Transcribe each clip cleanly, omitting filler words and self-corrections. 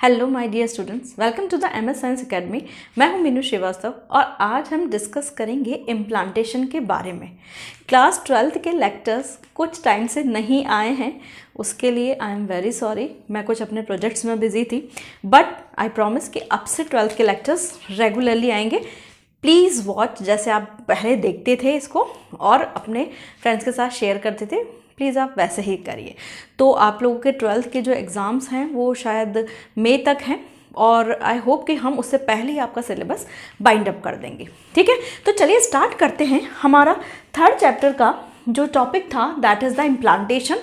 Hello my dear students, welcome to the MS science academy. मैं हूं मीनू श्रीवास्तव और आज हम डिस्कस करेंगे इम्प्लांटेशन के बारे में। क्लास 12th के लेक्चर्स कुछ टाइम से नहीं आए हैं, उसके लिए आई एम वेरी सॉरी। मैं कुछ अपने प्रोजेक्ट्स में बिजी थी, बट आई प्रॉमिस कि अब से 12th के लेक्चर्स रेगुलरली आएंगे। प्लीज़ वॉच, जैसे आप पहले देखते थे इसको और अपने फ्रेंड्स के साथ शेयर करते थे, प्लीज़ आप वैसे ही करिए। तो आप लोगों के 12th के जो एग्ज़ाम्स हैं वो शायद मई तक हैं और आई होप कि हम उससे पहले ही आपका सिलेबस बाइंड अप कर देंगे। ठीक है, तो चलिए स्टार्ट करते हैं। हमारा 3rd चैप्टर का जो टॉपिक था दैट इज़ द इम्प्लांटेशन।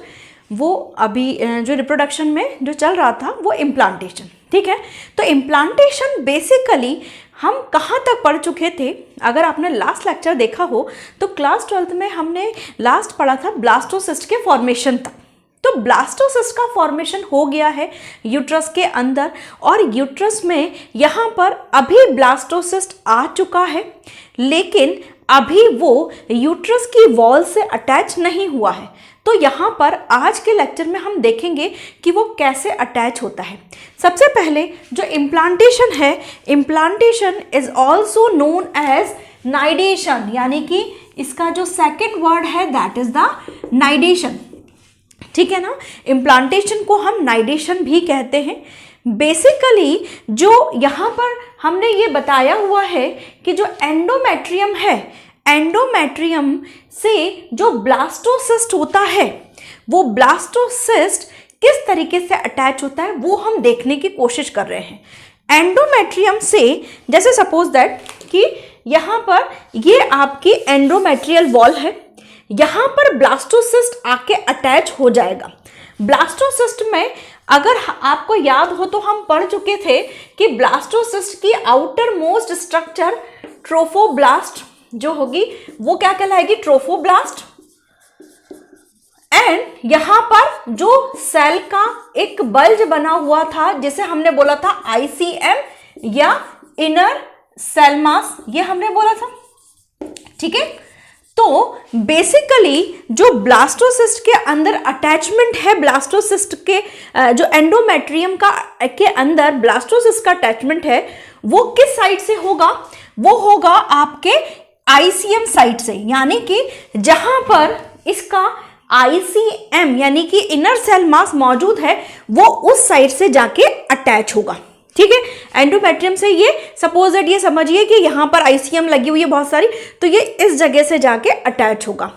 वो अभी जो रिप्रोडक्शन में जो चल रहा था वो इम्प्लांटेशन। ठीक है, तो इम्प्लांटेशन बेसिकली हम कहाँ तक पढ़ चुके थे? अगर आपने लास्ट लेक्चर देखा हो तो क्लास 12th में हमने लास्ट पढ़ा था ब्लास्टोसिस्ट के फॉर्मेशन तक। तो ब्लास्टोसिस्ट का फॉर्मेशन हो गया है यूट्रस के अंदर और यूट्रस में यहाँ पर अभी ब्लास्टोसिस्ट आ चुका है, लेकिन अभी वो यूट्रस की वॉल से अटैच नहीं हुआ है। तो यहाँ पर आज के लेक्चर में हम देखेंगे कि वो कैसे अटैच होता है। सबसे पहले जो इम्प्लांटेशन है, implantation is also known as nidation, यानी कि इसका जो सेकेंड वर्ड है दैट इज द नाइडेशन। ठीक है ना, इम्प्लांटेशन को हम नाइडेशन भी कहते हैं। बेसिकली जो यहाँ पर हमने ये बताया हुआ है कि जो एंडोमेट्रियम है, एंडोमेट्रियम से जो ब्लास्टोसिस्ट होता है, वो ब्लास्टोसिस्ट किस तरीके से अटैच होता है वो हम देखने की कोशिश कर रहे हैं। एंडोमेट्रियम से जैसे सपोज दैट कि यहाँ पर ये आपकी एंडोमेट्रियल वॉल है, यहाँ पर ब्लास्टोसिस्ट आके अटैच हो जाएगा। ब्लास्टोसिस्ट में अगर आपको याद हो तो हम पढ़ चुके थे कि ब्लास्टोसिस्ट की आउटर मोस्ट स्ट्रक्चर ट्रोफोब्लास्ट जो होगी वो क्या कहलाएगी? ट्रोफोब्लास्ट। एंड यहां पर जो सेल का एक बल्ज बना हुआ था जिसे हमने बोला था ICM या इनर सेल मास, ये हमने बोला था। ठीक है, तो बेसिकली जो ब्लास्टोसिस्ट के अंदर अटैचमेंट है, ब्लास्टोसिस्ट के जो एंडोमेट्रियम का के अंदर ब्लास्टोसिस्ट का अटैचमेंट है वो किस साइड से होगा? वो होगा आपके ICM साइड से, यानी कि जहां पर इसका ICM यानी कि इनर सेल मास मौजूद है वो उस साइड से जाके अटैच होगा। ठीक है, एंडोमेट्रियम से ये सपोज दैट ये समझिए कि यहाँ पर ICM लगी हुई है बहुत सारी, तो ये इस जगह से जाके अटैच होगा।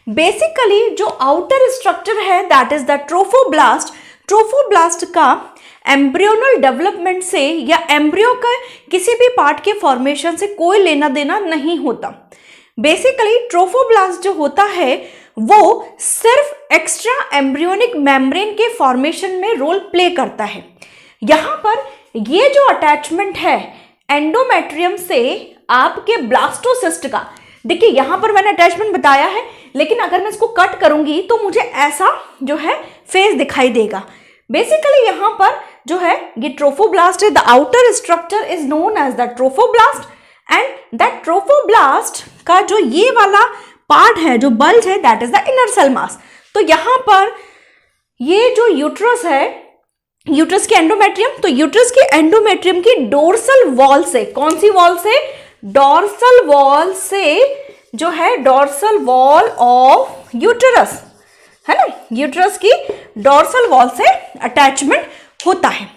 बेसिकली जो आउटर स्ट्रक्चर है that is the trophoblast. Trophoblast का एम्ब्रियोनल डेवलपमेंट से या एम्ब्रियो का किसी भी पार्ट के फॉर्मेशन से कोई लेना देना नहीं होता। बेसिकली ट्रोफोब्लास्ट जो होता है वो सिर्फ एक्स्ट्रा एम्ब्रियोनिक मेम्ब्रेन के फॉर्मेशन में रोल प्ले करता है। यहाँ पर ये जो अटैचमेंट है एंडोमेट्रियम से आपके ब्लास्टोसिस्ट का, देखिए यहाँ पर मैंने अटैचमेंट बताया है, लेकिन अगर मैं इसको कट करूंगी तो मुझे ऐसा जो है फेस दिखाई देगा। बेसिकली यहाँ पर जो है ये ट्रोफोब्लास्ट है, the outer structure is known as the trophoblast and that trophoblast का जो ये वाला पार्ट है, जो बल्ज है that is the inner cell mass. तो यहाँ पर ये जो यूट्रस है, यूट्रस के एंडोमेट्रियम, तो यूट्रस के एंडोमेट्रियम की डोर्सल वॉल से, कौन सी वॉल से? डोर्सल वॉल से जो है डोर्सल वॉल ऑफ यूटेरस है ना, यूट्रस की डोर्सल वॉल से अटैचमेंट होता है।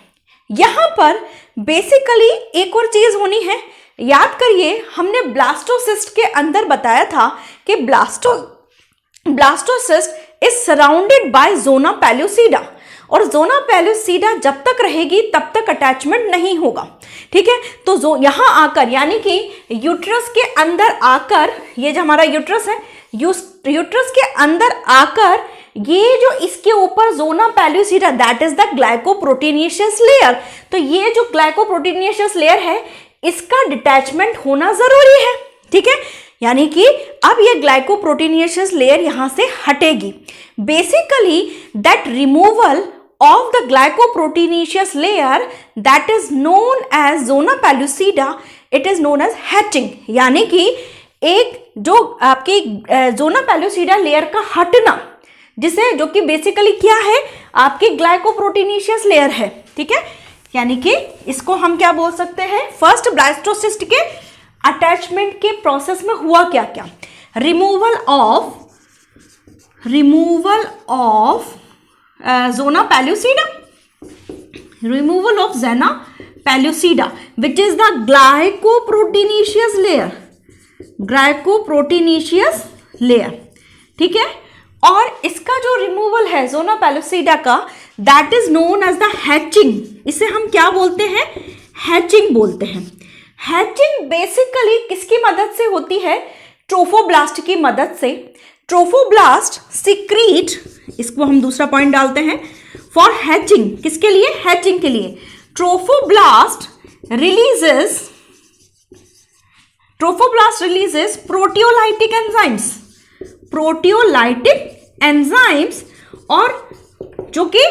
यहां पर बेसिकली एक और चीज होनी है, याद करिए हमने ब्लास्टोसिस्ट के अंदर बताया था कि blastocyst is surrounded by zona pellucida, और जोना पेलुसिडा जब तक रहेगी तब तक अटैचमेंट नहीं होगा। ठीक है, तो जो यहां आकर यानी कि यूट्रस के अंदर आकर, ये जो हमारा यूट्रस है, यूट्रस के अंदर आकर ये जो इसके ऊपर zona pellucida that is the glycoproteinaceous layer, तो ये जो ग्लाइकोप्रोटीनियस लेयर है इसका डिटैचमेंट होना जरूरी है। ठीक है, यानी कि अब ये ग्लाइकोप्रोटीनियस लेयर यहां से हटेगी। Basically that removal of the glycoproteinaceous layer that is known as zona pellucida, it is known as hatching, यानी कि एक जो आपकी जोना पेलुसिडा लेयर का हटना, जिसे जो कि बेसिकली क्या है आपकी ग्लाइकोप्रोटीनिशियस लेयर है, ठीक है। यानी कि इसको हम क्या बोल सकते हैं, फर्स्ट ब्लास्टोसिस्ट के अटैचमेंट के प्रोसेस में हुआ क्या क्या, removal of zona pellucida, removal of Zona pellucida which is the glycoproteinaceous layer, ठीक है। और इसका जो रिमूवल है जोना पेल्यूसिडा का, that is known as the hatching. इसे हम क्या बोलते हैं, हैचिंग बोलते हैं। हैचिंग बेसिकली किसकी मदद से होती है, ट्रोफोब्लास्ट की मदद से। ट्रोफोब्लास्ट सिक्रीट, इसको हम दूसरा पॉइंट डालते हैं, फॉर हैचिंग, किसके लिए, हैचिंग के लिए। ट्रोफोब्लास्ट रिलीजेस प्रोटियोलाइटिक एंजाइम्स, और जो कि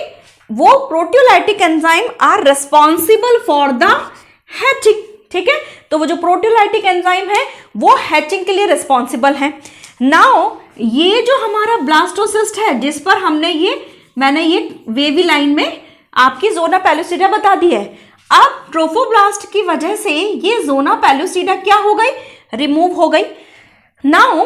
वो proteolytic enzyme are responsible for the hatching, ठीक है। तो वो जो प्रोटियोलाइटिक एंजाइम है वो हैचिंग के लिए रिस्पॉन्सिबल है। नाउ ये जो हमारा ब्लास्टोसिस्ट है, जिस पर मैंने ये वेवी लाइन में आपकी जोना पेल्यूसिडा बता दी है। अब ट्रोफोब्लास्ट की वजह से ये जोना पेल्यूसिडा क्या हो गई, रिमूव हो गई। Now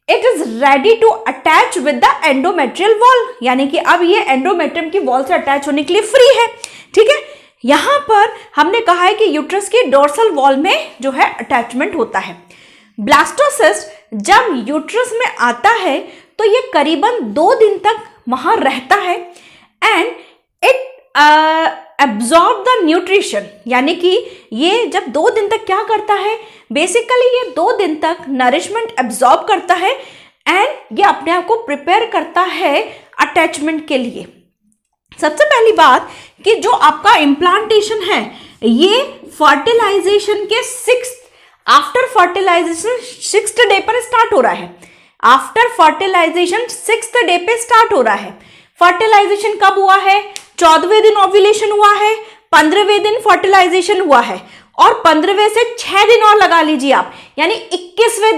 it is ready to attach with the endometrial wall, यानी कि अब ये एंडोमेट्रियम की वॉल से अटैच होने के लिए फ्री है, ठीक है। यहां पर हमने कहा है कि यूट्रस की डोर्सल वॉल में जो है अटैचमेंट होता है। ब्लास्टोसिस्ट जब यूट्रस में आता है तो ये करीबन 2 दिन तक वहां रहता है and it absorb the nutrition, यानी कि ये जब 2 दिन तक क्या करता है, बेसिकली ये 2 दिन तक नरिशमेंट एब्जॉर्ब करता है एंड ये अपने आप को प्रिपेयर करता है अटैचमेंट के लिए। सबसे पहली बात कि जो आपका इम्प्लांटेशन है ये फर्टिलाइजेशन के आफ्टर फर्टिलाइजेशन 6th डे पर स्टार्ट हो रहा है। आफ्टर फर्टिलाइजेशन 6th डे पे स्टार्ट हो रहा है। फर्टिलाइजेशन कब हुआ है, 14वें दिन ओव्यूलेशन हुआ है, 15वें दिन फर्टिलाइजेशन हुआ है, और 15वें से 6 दिन और लगा लीजिए आप, यानी 21वें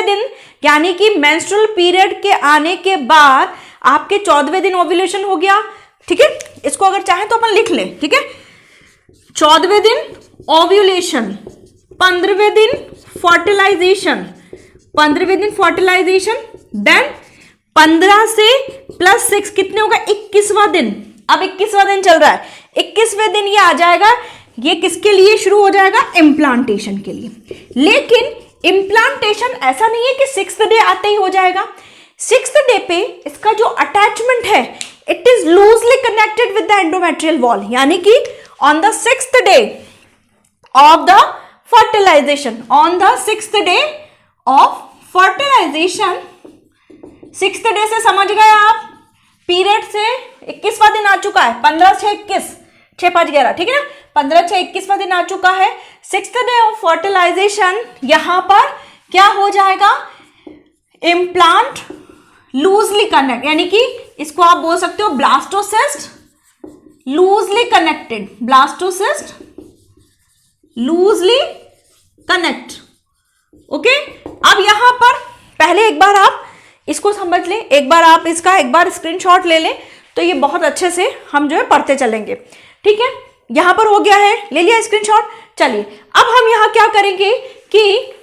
दिन यानी कि मेंस्ट्रुअल पीरियड के आने के बाद आपके 14वें दिन ओव्यूलेशन हो गया, ठीक है। इसको अगर चाहें तो अपन लिख लें, ठीक है। 14वें दिन ओव्यूलेशन, 15वें दिन फर्टिलाइजेशन, 15वें दिन फर्टिलाइजेशन, देन 15 से +6 कितने होगा, 21वां दिन। अब 21वां दिन चल रहा है, 21वें दिन ये आ जाएगा, ये किसके लिए शुरू हो जाएगा, इम्प्लांटेशन के लिए। लेकिन इम्प्लांटेशन ऐसा नहीं है कि 6th डे आते ही हो जाएगा। 6th डे पे इसका जो अटैचमेंट है it is loosely connected with the endometrial wall, यानी कि on the 6th day of the fertilisation, on the 6th day of fertilisation, 6th day से समझ गए आप, पीरियड से 21वां दिन आ चुका है, 15 6 21 6 5 11, ठीक है ना, 15 6 21वां दिन आ चुका है। 6th डे ऑफ फर्टिलाइजेशन यहां पर क्या हो जाएगा, इम्प्लांट लूजली कनेक्ट, यानी कि इसको आप बोल सकते हो blastocyst loosely connected, blastocyst loosely connect, okay. अब यहां पर पहले एक बार आप इसको समझ लें, एक बार स्क्रीनशॉट ले लें, तो ये बहुत अच्छे से हम जो है पढ़ते चलेंगे, ठीक है। यहां पर हो गया है, ले लिया स्क्रीनशॉट। चलिए अब हम यहां क्या करेंगे कि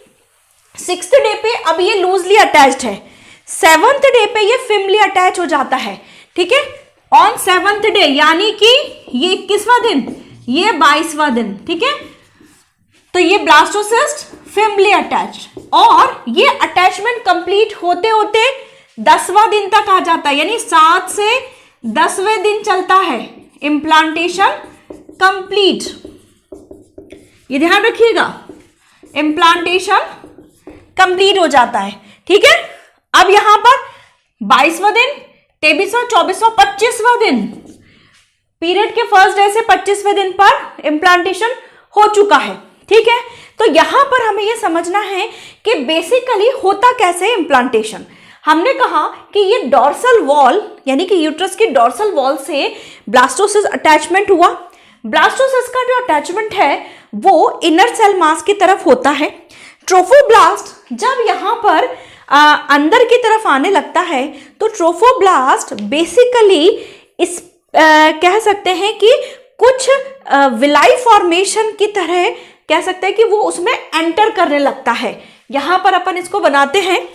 6th डे पे अब ये लूजली अटैच्ड है, 7th डे पे ये फिमली अटैच हो जाता है, ठीक है। ऑन 7th डे यानी कि ये 21वां दिन, ये 22वां दिन, ठीक है। तो ये ब्लास्टोसिस्ट फिमली अटैच, और ये अटैचमेंट कंप्लीट होते होते 10वां दिन तक आ जाता है, यानी 7 से 10वें दिन चलता है इम्प्लांटेशन कंप्लीट। ये ध्यान रखिएगा, इम्प्लांटेशन कंप्लीट हो जाता है, ठीक है। अब यहां पर 22वां दिन, 23वां, 24वां, 25वां दिन, पीरियड के फर्स्ट डे से 25वें दिन पर इम्प्लांटेशन हो चुका है, ठीक है। तो यहां पर हमें यह समझना है कि बेसिकली होता कैसे इम्प्लांटेशन। हमने कहा कि ये डोर्सल वॉल, यानी कि यूट्रस की डोर्सल वॉल से ब्लास्टोसिस अटैचमेंट हुआ। ब्लास्टोसिस का जो अटैचमेंट है वो इनर सेल मास की तरफ होता है। ट्रोफोब्लास्ट जब यहां पर अंदर की तरफ आने लगता है तो ट्रोफोब्लास्ट बेसिकली इस कह सकते हैं कि कुछ विलाई फॉर्मेशन की तरह कह सकते हैं कि वो उसमें एंटर करने लगता है। यहां पर अपन इसको बनाते हैं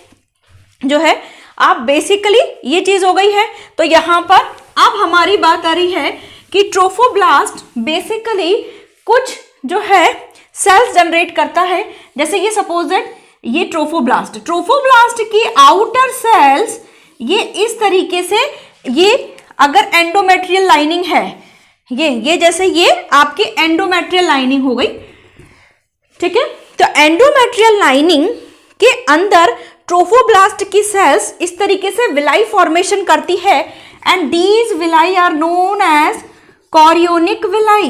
जो है, आप बेसिकली ये चीज हो गई है। तो यहां पर अब हमारी बात आ रही है कि ट्रोफोब्लास्ट बेसिकली कुछ जो है सेल्स जनरेट करता है। जैसे ये सपोज दैट ये ट्रोफोब्लास्ट की आउटर सेल्स ये इस तरीके से, ये अगर एंडोमेट्रियल लाइनिंग है, ये जैसे ये आपकी एंडोमेट्रियल लाइनिंग हो गई, ठीक है। तो एंडोमेट्रियल लाइनिंग के अंदर ट्रोफोब्लास्ट की सेल्स इस तरीके से विलाई फॉर्मेशन करती है and these villi are known as chorionic villi,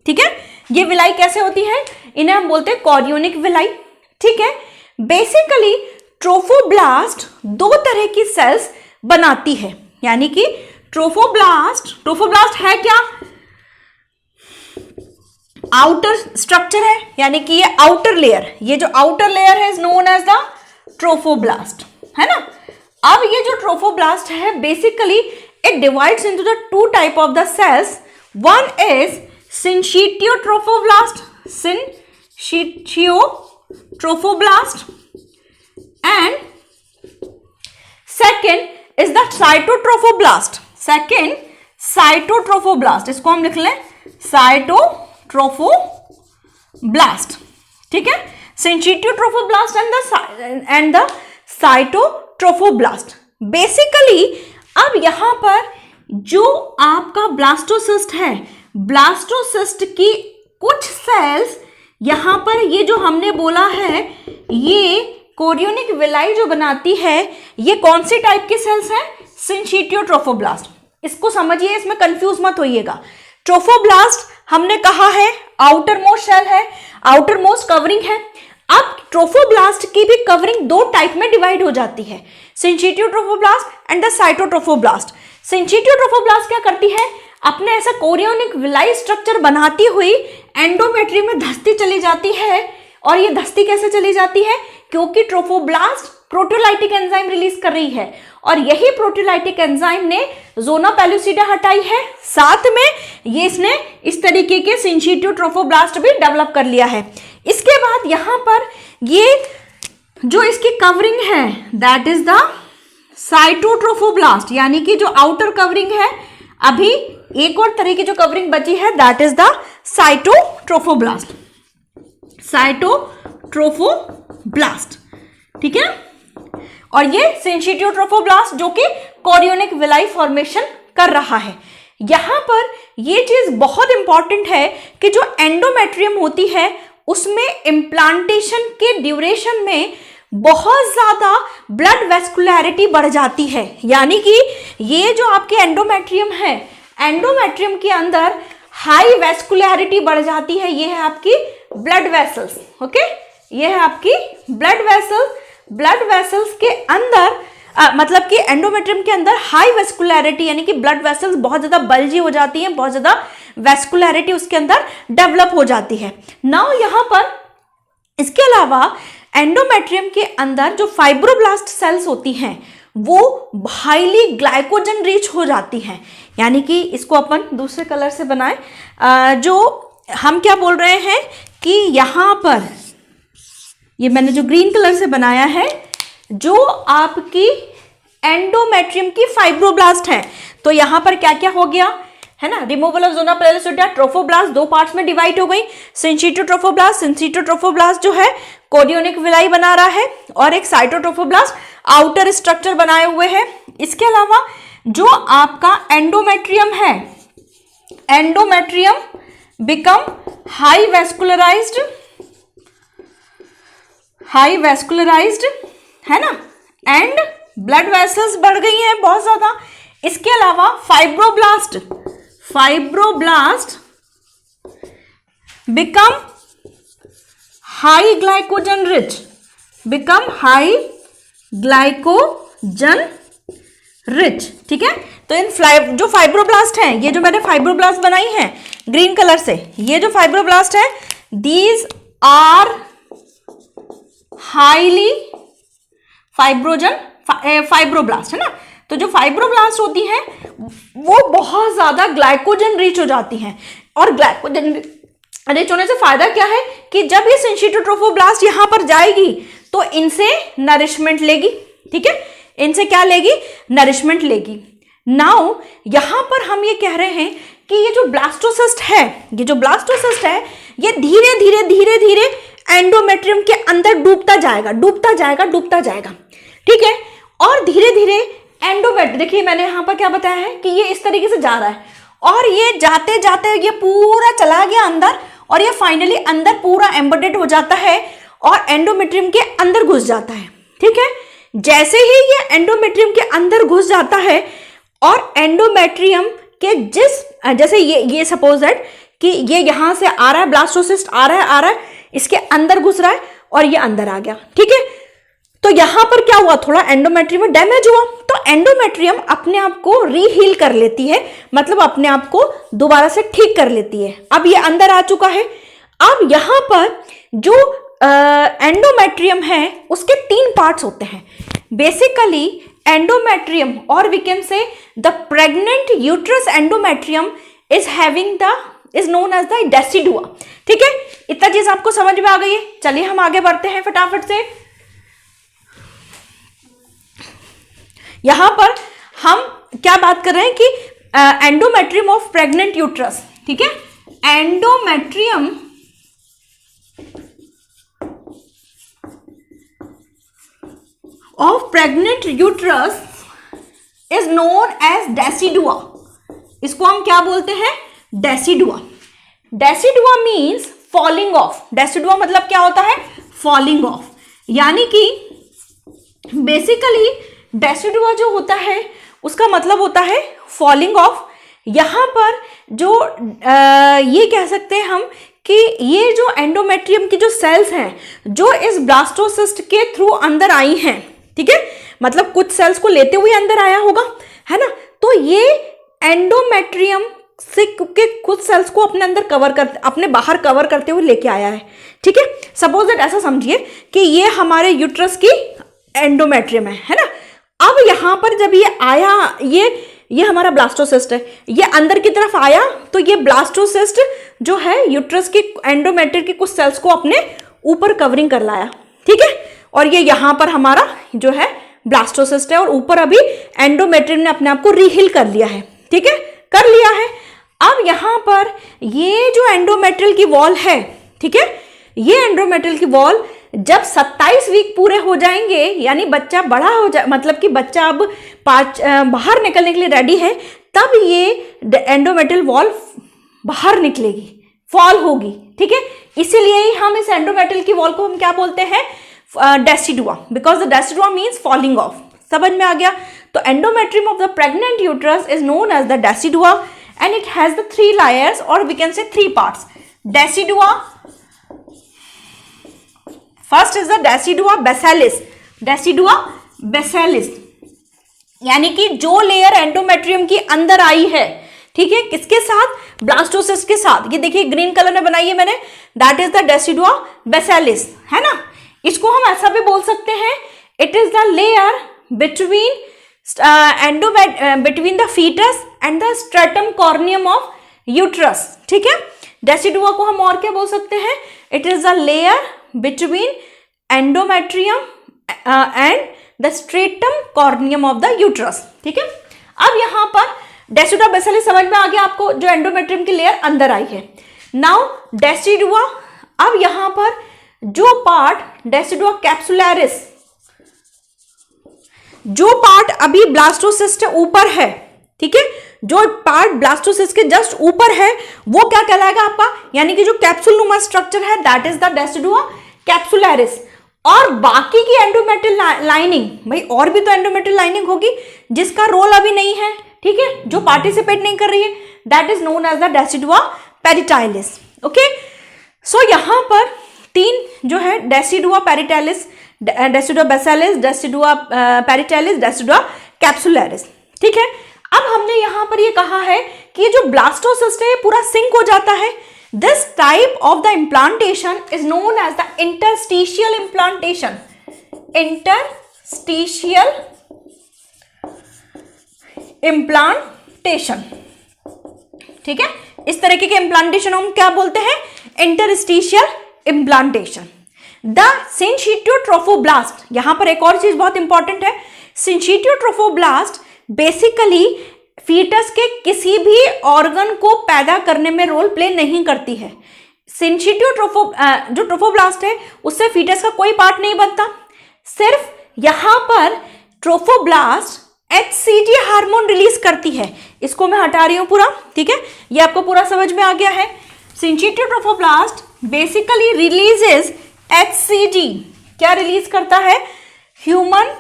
ठीक है। ये विलाई कैसे होती है, इन्हें हम बोलते हैं कॉरियोनिक विलाई, ठीक है। बेसिकली ट्रोफोब्लास्ट दो तरह की सेल्स बनाती है, यानी कि ट्रोफोब्लास्ट है क्या, आउटर स्ट्रक्चर है, यानी कि ये आउटर लेयर, ये जो आउटर लेयर है is known as the trophoblast, है ना। अब ये जो ट्रोफोब्लास्ट है basically it divides into the two type of the cells. One is syncytiotrophoblaст and second is the cytotrophoblaст, इसको हम लिख लें cytotrophoblast, ठीक है। syncytiotrophoblast and the cytotrophoblast basically. अब यहां पर जो आपका ब्लास्टोसिस्ट है, ब्लास्टोसिस्ट की कुछ सेल्स यहां पर ये जो हमने बोला है ये कोरियोनिक विलाई जो बनाती है, ये कौन सी टाइप की सेल्स हैं, syncytiotrophoblast। इसको समझिए, इसमें कंफ्यूज मत होइएगा। ट्रोफोब्लास्ट हमने कहा है आउटर मोस्ट सेल है, आउटर मोस्ट कवरिंग है। अब ट्रोफोब्लास्ट की भी कवरिंग दो टाइप में डिवाइड हो जाती है, syncytiotrophoblast and the cytotrophoblast। syncytiotrophoblast क्या करती है, अपने ऐसा कोरियोनिक विलाई स्ट्रक्चर बनाती हुई एंडोमेट्रियम में धंसती चली जाती है। और ये धंसती कैसे चली जाती है, क्योंकि ट्रोफोब्लास्ट प्रोटियोलाइटिक एंजाइम रिलीज कर रही है और यही प्रोटियोलाइटिक एंजाइम ने ज़ोना पेलुसिडा हटाई है, साथ में ये इसने इस तरीके के syncytiotrophoblast भी डेवलप कर लिया है। इसके बाद यहां पर ये जो इसकी कवरिंग है दैट इज द साइटोट्रोफोब्लास्ट, यानी कि जो आउटर कवरिंग है, अभी एक और तरह की जो कवरिंग बची है दैट इज द साइटोट्रोफोब्लास्ट, ठीक है। और ये syncytiotrophoblast जो कि कोरियोनिक विलाई फॉर्मेशन कर रहा है। यहां पर ये चीज बहुत इंपॉर्टेंट है कि जो एंडोमेट्रियम होती है उसमें इम्प्लांटेशन के ड्यूरेशन में बहुत ज्यादा ब्लड वेस्कुलैरिटी बढ़ जाती है, यानी कि ये जो आपके एंडोमेट्रियम है, एंडोमेट्रियम के अंदर हाई वेस्कुलैरिटी बढ़ जाती है। ये है आपकी ब्लड वेसल्स, ओके, ये है आपकी ब्लड वेसल्स। ब्लड वेसल्स के अंदर मतलब कि एंडोमेट्रियम के अंदर हाई वेस्कुलैरिटी, यानी कि ब्लड वेसल्स बहुत ज्यादा बल्जी हो जाती हैं, बहुत ज्यादा वेस्कुलैरिटी उसके अंदर डेवलप हो जाती है। नाउ यहां पर इसके अलावा एंडोमेट्रियम के अंदर जो फाइब्रोब्लास्ट सेल्स होती हैं वो हाईली ग्लाइकोजन रिच हो जाती हैं, यानी कि इसको अपन दूसरे कलर से बनाएं। जो हम क्या बोल रहे हैं कि यहाँ पर ये मैंने जो ग्रीन कलर से बनाया है, जो आपकी एंडोमेट्रियम की फाइब्रोब्लास्ट है, तो यहाँ पर क्या क्या हो गया है ना, removal of zona pellucida, trophoblast दो पार्ट्स में डिवाइड हो गई। syncytiotrophoblast जो है कोरियोनिक विलाई बना रहा है और एक साइटोट्रोफोब्लास्ट आउटर स्ट्रक्चर बनाए हुए है। इसके अलावा जो आपका एंडोमेट्रियम है, एंडोमेट्रियम बिकम हाई वेस्कुलराइज्ड है ना, एंड ब्लड वेसल्स बढ़ गई हैं बहुत ज्यादा। इसके अलावा fibroblast become high glycogen rich, ठीक है। तो इन जो फाइब्रोब्लास्ट हैं, ये जो मैंने फाइब्रोब्लास्ट बनाई हैं ग्रीन कलर से, ये जो फाइब्रोब्लास्ट है दीज आर हाईली फाइब्रोब्लास्ट है ना। तो जो फाइब्रोब्लास्ट होती हैं वो बहुत ज्यादा ग्लाइकोजन रिच हो जाती हैं। और रिच होने से फायदा क्या है कि जब ये सिंसिटिव ट्रोफोब्लास्ट यहां पर जाएगी तो इनसे नरिशमेंट लेगी, ठीक है, इनसे क्या लेगी, नरिशमेंट लेगी। नाउ यहां पर हम ये कह रहे हैं कि ये जो ब्लास्टोसिस्ट है, ये जो ब्लास्टोसिस्ट है ये धीरे धीरे धीरे धीरे एंडोमेट्रियम के अंदर डूबता जाएगा, डूबता जाएगा, डूबता जाएगा, ठीक है। और धीरे धीरे एंडोमेट्रियम, देखिए मैंने यहाँ पर क्या बताया है कि ये इस तरीके से जा रहा है और ये जाते जाते ये पूरा चला गया अंदर और ये फाइनली अंदर पूरा एम्बेडेड हो जाता है और एंडोमेट्रियम के अंदर घुस जाता है, ठीक है। जैसे ही ये एंडोमेट्रियम के अंदर घुस जाता है और एंडोमेट्रियम के जैसे ये सपोज दैट कि ये यहां से आ रहा है, ब्लास्टोसिस्ट आ रहा है, इसके अंदर घुस रहा है और ये अंदर आ गया, ठीक है। तो यहां पर क्या हुआ, थोड़ा एंडोमेट्रियम में डैमेज हुआ, तो एंडोमेट्रियम अपने आप को रीहील कर लेती है, मतलब अपने आप को दोबारा से ठीक कर लेती है। अब ये अंदर आ चुका है। अब यहां पर जो एंडोमेट्रियम है उसके 3 पार्ट्स होते हैं बेसिकली। एंडोमेट्रियम और we can say the pregnant uterus endometrium is known as the decidua, ठीक है। इतना चीज आपको समझ में आ गई है। चलिए हम आगे बढ़ते हैं फटाफट से। यहां पर हम क्या बात कर रहे हैं कि एंडोमेट्रियम ऑफ प्रेग्नेंट यूट्रस, ठीक है। Endometrium of pregnant uterus is known as decidua. इसको हम क्या बोलते हैं, decidua. Decidua means falling off. Decidua मतलब क्या होता है, फॉलिंग ऑफ, यानी कि बेसिकली डेसिडुआ जो होता है उसका मतलब होता है फॉलिंग ऑफ। यहां पर जो ये कह सकते हैं हम कि ये जो एंडोमेट्रियम की जो सेल्स हैं जो इस ब्लास्टोसिस्ट के थ्रू अंदर आई हैं, ठीक है, मतलब कुछ सेल्स को लेते हुए अंदर आया होगा, है ना। तो ये एंडोमेट्रियम से के कुछ सेल्स को अपने अंदर अपने बाहर कवर करते हुए लेके आया है, ठीक है। सपोज दैट ऐसा समझिए कि ये हमारे यूट्रस की एंडोमेट्रियम है ना। अब यहां पर जब ये आया, ये हमारा ब्लास्टोसिस्ट है, ये अंदर की तरफ आया तो ये ब्लास्टोसिस्ट जो है यूट्रस की एंडोमेट्रियम की कुछ सेल्स को अपने ऊपर कवरिंग कर लाया, ठीक है। और ये यहां पर हमारा जो है ब्लास्टोसिस्ट है और ऊपर अभी एंडोमेट्रियम ने अपने आप को रीहील कर लिया है, ठीक है, कर लिया है। अब यहां पर ये जो एंडोमेट्रियल की वॉल है, ठीक है, ये एंडोमेट्रियल की वॉल जब 27 वीक पूरे हो जाएंगे, यानी बच्चा बड़ा हो जाए, मतलब कि बच्चा अब बाहर निकलने के लिए रेडी है, तब ये एंडोमेट्रियल वॉल बाहर निकलेगी, फॉल होगी, ठीक है। इसीलिए ही हम इस एंडोमेट्रियल की वॉल को हम क्या बोलते हैं, decidua, because the decidua means falling off. समझ में आ गया। तो endometrium of the pregnant uterus is known as the decidua and it has the 3 layers और we can say 3 parts. Decidua, first is the decidua basalis. Decidua basalis यानी कि जो layer endometrium की अंदर आई है, ठीक है, किसके साथ, ब्लास्टोसिस्ट के साथ। ये देखिए ग्रीन कलर में बनाई है मैंने, that is the decidua basalis, है ना। इसको हम ऐसा भी बोल सकते हैं, it is the layer between between the fetus and the stratum corneum of uterus, ठीक है। डेसिडुआ को हम और क्या बोल सकते हैं, it is the layer between endometrium and the stratum corneum of the uterus, ठीक है। अब यहां पर डेसिडुआ बेसिलिस समझ में आ गया आपको, जो एंडोमेट्रियम की लेयर अंदर आई है। नाउ डेसिडुआ, अब यहां पर जो पार्ट डेसिडुआ कैप्सुलैरिस, जो पार्ट अभी ब्लास्टोसिस्ट ऊपर है, ठीक है, जो पार्ट ब्लास्टोसिस्ट के जस्ट ऊपर है वो क्या कहलाएगा आपका, यानी कि जो कैप्सूल नुमा स्ट्रक्चर है that is the decidua capsularis. और बाकी की एंडोमेट्रियल लाइनिंग, भाई और भी तो एंडोमेट्रियल लाइनिंग होगी जिसका रोल अभी नहीं है, ठीक है, जो पार्टिसिपेट नहीं कर रही है, that is known as the decidua parietalis. Okay, so यहां पर 3 जो है decidua parietalis, decidua basalis, decidua parietalis, decidua capsularis, ठीक है। अब हमने यहां पर ये कहा है कि ये जो ब्लास्टोसिस्ट है ये पूरा सिंक हो जाता है। This type of the implantation is known as the interstitial implantation. Interstitial implantation, ठीक है, इस तरीके के इम्प्लांटेशन हम क्या बोलते हैं, इंटरस्टिशियल इम्प्लांटेशन। द सिंचिटियोट्रोफोब्लास्ट, यहां पर एक और चीज बहुत इंपॉर्टेंट है, सिंचिटियोट्रोफोब्लास्ट बेसिकली फीटस के किसी भी ऑर्गन को पैदा करने में रोल प्ले नहीं करती है। जो ट्रोफोब्लास्ट है उससे फीटस का कोई पार्ट नहीं बनता, सिर्फ यहां पर ट्रोफोब्लास्ट HCG हार्मोन रिलीज करती है। इसको मैं हटा रही हूं पूरा, ठीक है, ये आपको पूरा समझ में आ गया है। सिंचिटियोट्रोफोब्लास्ट बेसिकली रिलीजेस HCG, क्या रिलीज करता है, ह्यूमन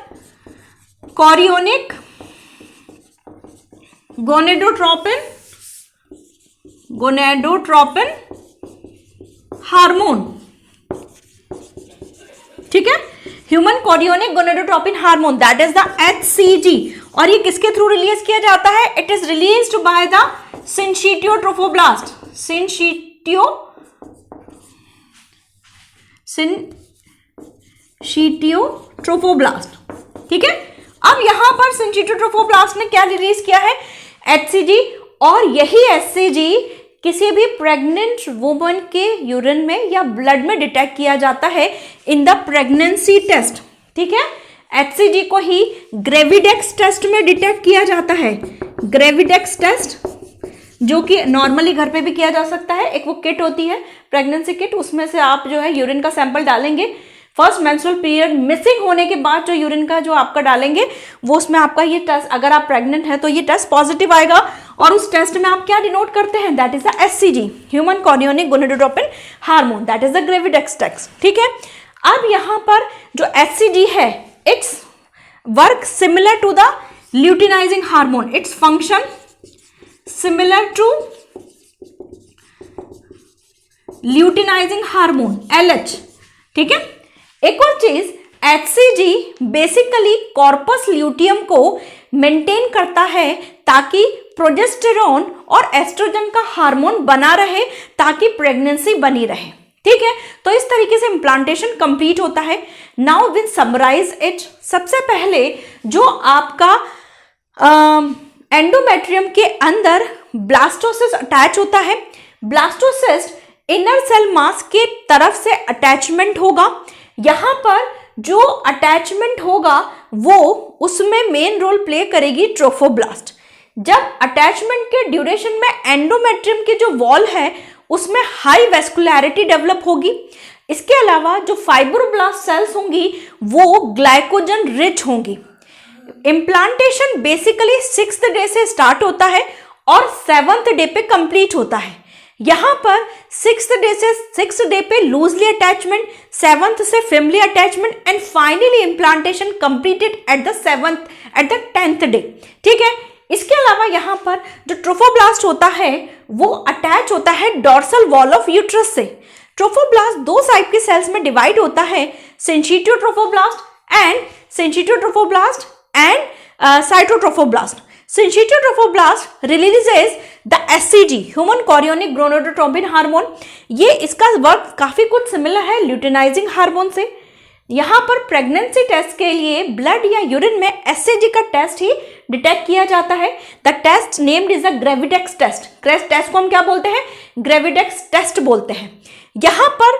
कोरियोनिक गोनेडोट्रोपिन हार्मोन, ठीक है, human chorionic gonadotropin hormone, that is the HCG। और ये किसके थ्रू रिलीज किया जाता है, it is released by the syncytiotrophoblast, syncytiotrophoblast, ठीक है। अब यहां पर सिंचिटियोट्रोफोब्लास्ट ने क्या रिलीज किया है, HCG, और यही HCG किसी भी प्रेग्नेंट वुमन के यूरिन में या ब्लड में डिटेक्ट किया जाता है इन द प्रेगनेंसी टेस्ट, ठीक है। HCG को ही ग्रेविडेक्स टेस्ट में डिटेक्ट किया जाता है, ग्रेविडेक्स टेस्ट, जो कि नॉर्मली घर पे भी किया जा सकता है। एक वो किट होती है प्रेगनेंसी किट, उसमें से आप जो है यूरिन का सैंपल डालेंगे, फर्स्ट मेंस्ट्रुअल पीरियड मिसिंग होने के बाद जो यूरिन का जो आपका डालेंगे वो उसमें आपका ये टेस्ट, अगर आप प्रेग्नेंट हैं तो ये टेस्ट पॉजिटिव आएगा, और उस टेस्ट में आप क्या डिनोट करते हैं, that is the HCG, human chorionic gonadotropin hormone, that is the gravidex test, ठीक है। अब यहां पर जो HCG है, its work similar to the luteinizing hormone, its function similar to luteinizing hormone LH, ठीक है। एक और चीज, HCG बेसिकली कॉर्पस ल्यूटियम को मेंटेन करता है ताकि प्रोजेस्टेरोन और एस्ट्रोजन का हार्मोन बना रहे, ताकि प्रेगनेंसी बनी रहे, ठीक है। तो इस तरीके से इम्प्लांटेशन कंप्लीट होता है। Now will summarise it. सबसे पहले जो आपका एंडोमेट्रियम के अंदर ब्लास्टोसिस्ट अटैच होता है, ब्लास्टोसिस्ट इनर सेल मास के तरफ से अटैचमेंट होगा। यहां पर जो अटैचमेंट होगा वो उसमें मेन रोल प्ले करेगी ट्रोफोब्लास्ट। जब अटैचमेंट के ड्यूरेशन में एंडोमेट्रियम की जो वॉल है उसमें हाई वेस्कुलैरिटी डेवलप होगी। इसके अलावा जो फाइब्रोब्लास्ट सेल्स होंगी वो ग्लाइकोजन रिच होंगी। इम्प्लांटेशन बेसिकली 6th डे से स्टार्ट होता है और 7th डे पे कंप्लीट होता है। यहां पर 6th डे पे लूजली अटैचमेंट, 7th से firmly attachment and finally implantation completed at the 10th day, ठीक है। इसके अलावा यहां पर जो ट्रोफोब्लास्ट होता है वो अटैच होता है डॉर्सल वॉल ऑफ यूट्रस से। ट्रोफोब्लास्ट दो टाइप के सेल्स में डिवाइड होता है, syncytiotrophoblast and cytotrophoblast. Syncytiotrophoblast releases the HCG, human chorionic gonadotropin hormone. ये इसका वर्क काफी कुछ सिमिलर है ल्यूटिनाइजिंग हार्मोन से। यहाँ पर प्रेगनेंसी टेस्ट के लिए ब्लड या यूरिन में HCG का टेस्ट ही डिटेक्ट किया जाता है। The test named is the gravidex test. Test को हम क्या बोलते हैं, ग्रेविडेक्स टेस्ट बोलते हैं। यहाँ पर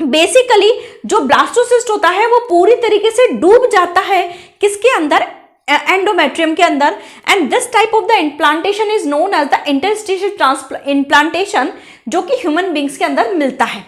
बेसिकली जो ब्लास्टोसिस्ट होता है वो पूरी तरीके से डूब जाता है किसके अंदर, एंडोमेट्रियम के अंदर। And this type of the implantation is known as the interstitial implantation, जो कि ह्यूमन बींग्स के अंदर मिलता है।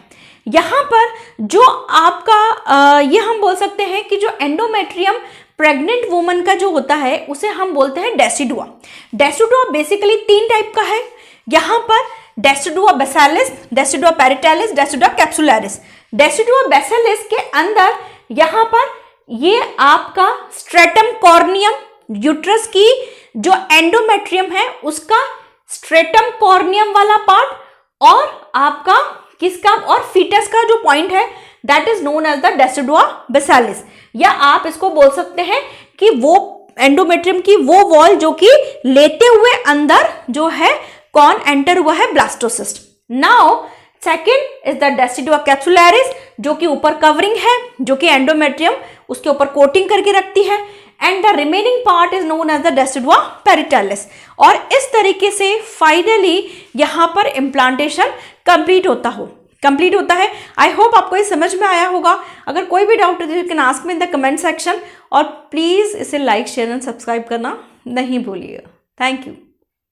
यहाँ पर जो आपका ये हम बोल सकते हैं कि जो एंडोमेट्रियम प्रेग्नेंट वुमन का जो होता है उसे हम बोलते हैं डेसिडुआ। डेसिडुआ बेसिकली 3 टाइप का है। यहाँ पर decidua basalis, decidua parietalis, decidua capsularis. Decidua basalis के अंदर यहाँ पर ये आपका स्ट्रेटम कॉर्नियम, यूट्रस की जो एंडोमेट्रियम है उसका स्ट्रेटम कॉर्नियम वाला पार्ट, और आपका किसका, और फीटस का जो पॉइंट है that is known as the decidua basalis. या आप इसको बोल सकते हैं कि वो एंडोमेट्रियम की वो वॉल जो कि लेते हुए अंदर जो है कौन एंटर हुआ है, blastocyst. Now second is the decidua capsularis, जो कि ऊपर कवरिंग है, जो कि एंडोमेट्रियम उसके ऊपर कोटिंग करके रखती है। And the remaining part is known as the decidua parietalis. और इस तरीके से फाइनली यहाँ पर इम्प्लांटेशन कंप्लीट होता है। आई होप आपको ये समझ में आया होगा। अगर कोई भी डाउट है you can ask me in the comment section, और प्लीज़ इसे लाइक शेयर एंड सब्सक्राइब करना नहीं भूलिएगा। Thank you.